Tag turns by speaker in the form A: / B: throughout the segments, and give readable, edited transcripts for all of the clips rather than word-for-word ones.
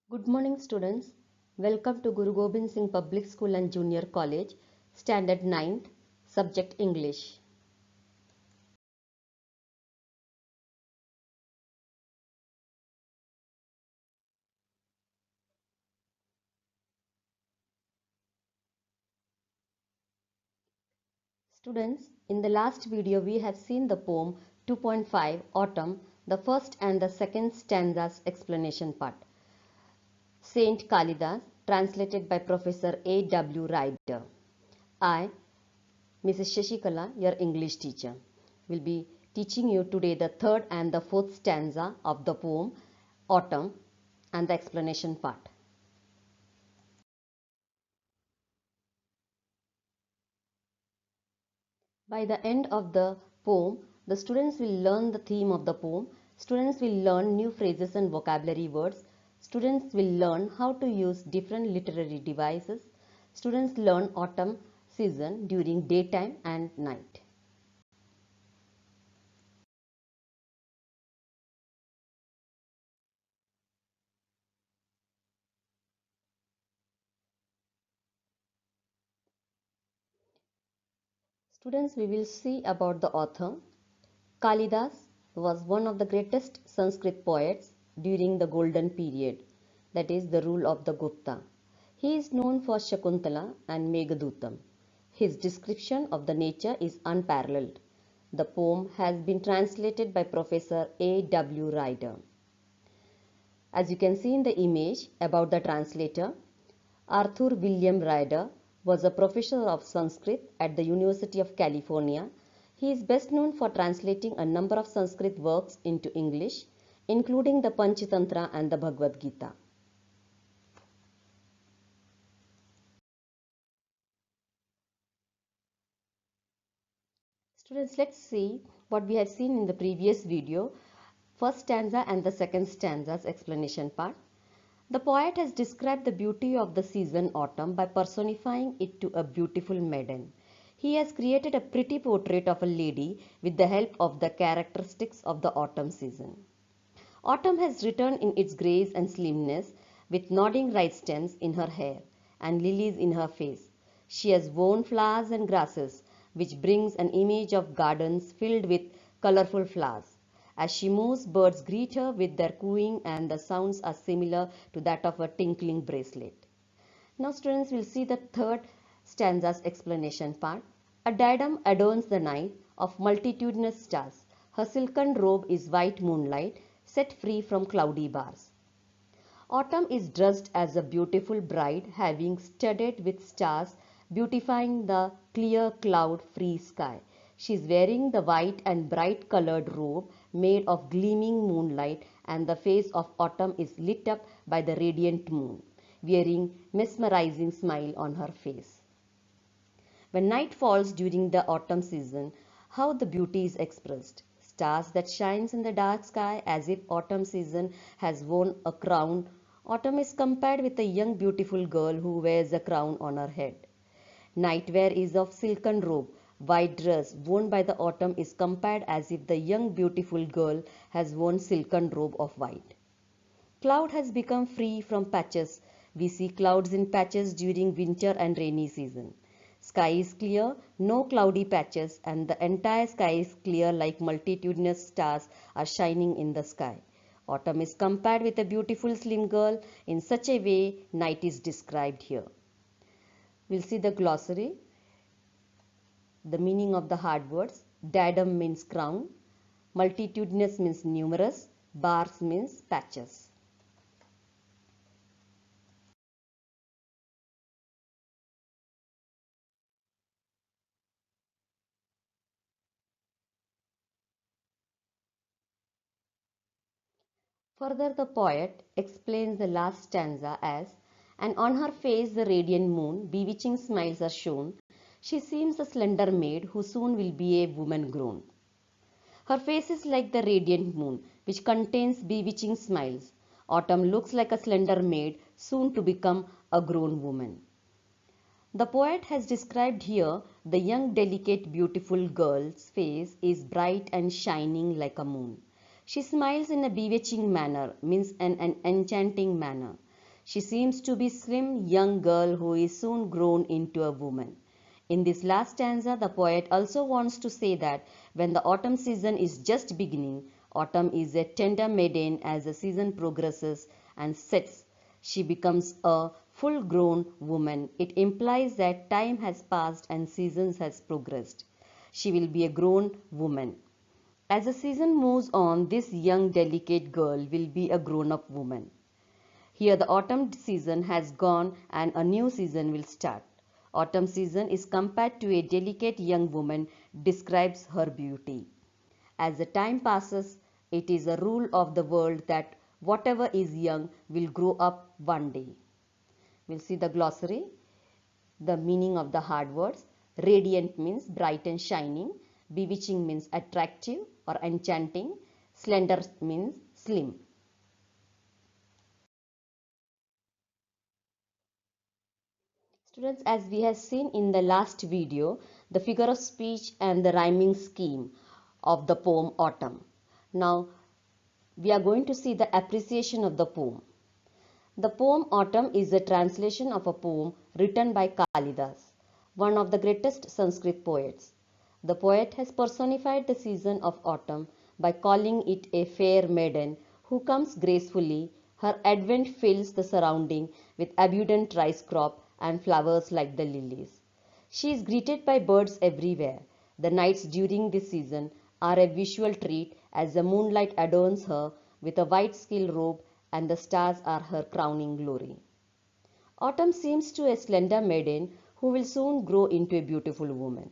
A: Good morning, students. Welcome to Guru Gobind Singh Public School and Junior College, Standard 9th, Subject English. Students, in the last video we have seen the poem 2.5 Autumn, the first and the second stanzas explanation part. Saint Kalidas, translated by Professor A. W. Ryder. I, Mrs. Shashikala, your English teacher, will be teaching you today the third and the fourth stanza of the poem Autumn and the explanation part. By the end of the poem, the students will learn the theme of the poem. Students will learn new phrases and vocabulary words. Students will learn how to use different literary devices. Students learn autumn season during daytime and night. Students, we will see about the author. Kalidas was one of the greatest Sanskrit poets during the golden period, that is the rule of the Gupta. He is known for Shakuntala and Meghadutam. His description of the nature is unparalleled. The poem has been translated by Professor A. W. Ryder. As you can see in the image about the translator, Arthur William Ryder was a professor of Sanskrit at the University of California. He is best known for translating a number of Sanskrit works into English, including the Panchatantra and the Bhagavad Gita. Students, let's see what we have seen in the previous video, first stanza and the second stanza's explanation part. The poet has described the beauty of the season autumn by personifying it to a beautiful maiden. He has created a pretty portrait of a lady with the help of the characteristics of the autumn season. Autumn has returned in its grace and slimness, with nodding rice stems in her hair and lilies in her face. She has worn flowers and grasses, which brings an image of gardens filled with colorful flowers. As she moves, birds greet her with their cooing, and the sounds are similar to that of a tinkling bracelet. Now students will see the third stanza's explanation part. A diadem adorns the night of multitudinous stars. Her silken robe is white moonlight set free from cloudy bars. Autumn is dressed as a beautiful bride, having studded with stars, beautifying the clear cloud-free sky. She is wearing the white and bright colored robe made of gleaming moonlight, and the face of Autumn is lit up by the radiant moon, wearing mesmerizing smile on her face. When night falls during the autumn season, how the beauty is expressed. Stars that shines in the dark sky as if autumn season has worn a crown. Autumn is compared with a young beautiful girl who wears a crown on her head. Nightwear is of silken robe. White dress worn by the autumn is compared as if the young beautiful girl has worn silken robe of white. Cloud has become free from patches. We see clouds in patches during winter and rainy season. Sky is clear, no cloudy patches, and the entire sky is clear like multitudinous stars are shining in the sky. Autumn is compared with a beautiful slim girl. In such a way, night is described here. We'll see the glossary. The meaning of the hard words. Diadem means crown. Multitudinous means numerous. Bars means patches. Further, the poet explains the last stanza as, and on her face the radiant moon, bewitching smiles are shown. She seems a slender maid who soon will be a woman grown. Her face is like the radiant moon, which contains bewitching smiles. Autumn looks like a slender maid, soon to become a grown woman. The poet has described here the young, delicate, beautiful girl's face is bright and shining like a moon. She smiles in a bewitching manner, means an enchanting manner. She seems to be a slim young girl who is soon grown into a woman. In this last stanza, the poet also wants to say that when the autumn season is just beginning, autumn is a tender maiden. As the season progresses and sets, she becomes a full grown woman. It implies that time has passed and seasons has progressed. She will be a grown woman. As the season moves on, this young delicate girl will be a grown up woman. Here the autumn season has gone and a new season will start. Autumn season is compared to a delicate young woman, describes her beauty. As the time passes, it is a rule of the world that whatever is young will grow up one day. We'll see the glossary, the meaning of the hard words. Radiant means bright and shining. Bewitching means attractive or enchanting. Slender means slim. Students, as we have seen in the last video, the figure of speech and the rhyming scheme of the poem Autumn. Now, we are going to see the appreciation of the poem. The poem Autumn is a translation of a poem written by Kalidas, one of the greatest Sanskrit poets. The poet has personified the season of autumn by calling it a fair maiden who comes gracefully. Her advent fills the surrounding with abundant rice crop and flowers like the lilies. She is greeted by birds everywhere. The nights during this season are a visual treat as the moonlight adorns her with a white silk robe and the stars are her crowning glory. Autumn seems to a slender maiden who will soon grow into a beautiful woman.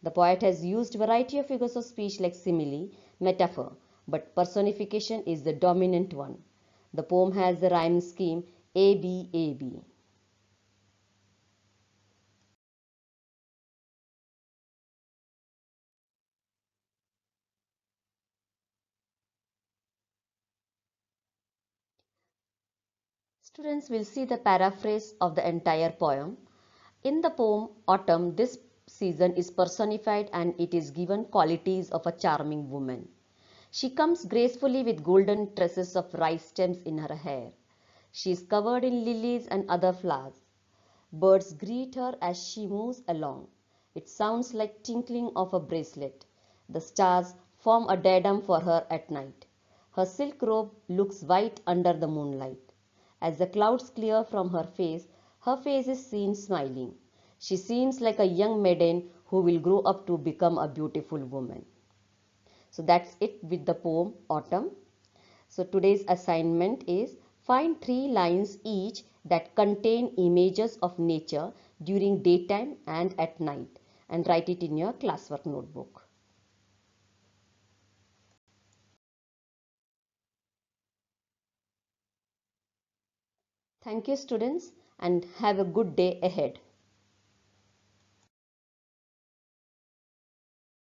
A: The poet has used variety of figures of speech like simile, metaphor, but personification is the dominant one. The poem has the rhyme scheme ABAB. Students will see the paraphrase of the entire poem. In the poem Autumn, this season is personified and it is given qualities of a charming woman. She comes gracefully with golden tresses of rice stems in her hair. She is covered in lilies and other flowers. Birds greet her as she moves along. It sounds like tinkling of a bracelet. The stars form a diadem for her at night. Her silk robe looks white under the moonlight. As the clouds clear from her face is seen smiling. She seems like a young maiden who will grow up to become a beautiful woman. So that's it with the poem Autumn. So today's assignment is find 3 lines each that contain images of nature during daytime and at night and write it in your classwork notebook. Thank you students and have a good day ahead.